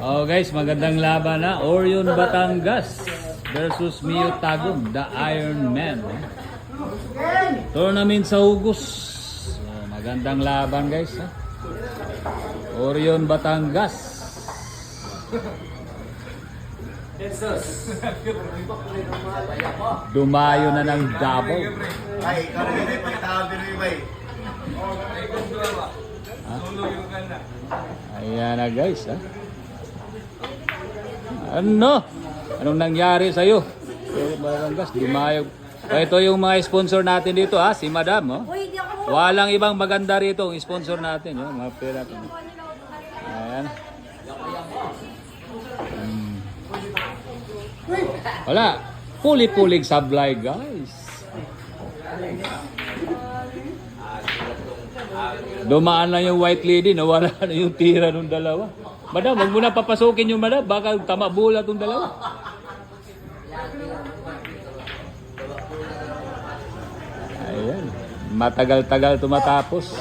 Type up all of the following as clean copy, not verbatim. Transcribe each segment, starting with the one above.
Oh guys, magandang laban na. Orion Batangas versus Mio Tagum, the Iron Man. Tournament sa Hugos. Magandang laban guys. Orion Batangas. Dumayo na ng Davao. Ayan na guys. Ano? Anong nangyari sa'yo? Batangas, dumayo. Ito yung mga sponsor natin dito si Madam. Walang ibang maganda rito ang sponsor natin. Mga pera. Ayan. Wala. Puli-pulig sablay guys. Dumaan na yung white lady, nawala na yung tira ng dalawa. Madam, wag mo na papasukin yung madam, baka tama bola tong dalawa. Ayan, matagal-tagal tumatapos.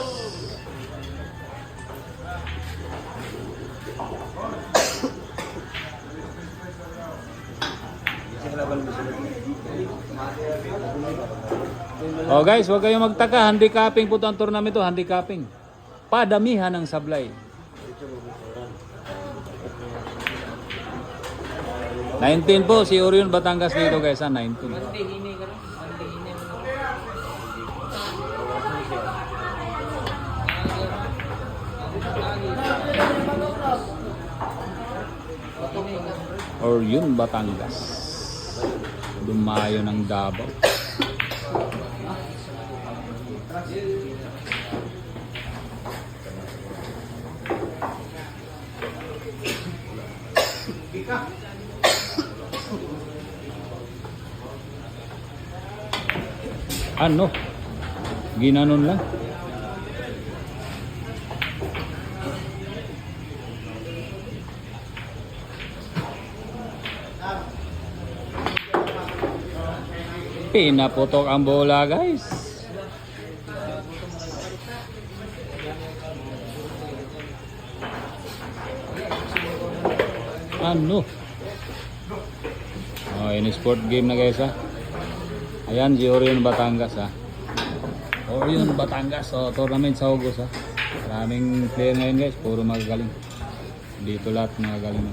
Oh guys, huwag kayong magtaka, handicapping po ang tournament to, handicapping. Padamihan ng sablay. 19 po si Orion Batangas dito guys, 19. Orion Batangas. Dumayo ng Davao. Ano? Ginanon lang. Pinaputok ang bola guys. Ano? Oh, ini sport game na guys Ayan si Orion Batangas Orion Batangas tournament sa Hugos Maraming player ngayon guys, puro magagaling. Dito lahat magagaling.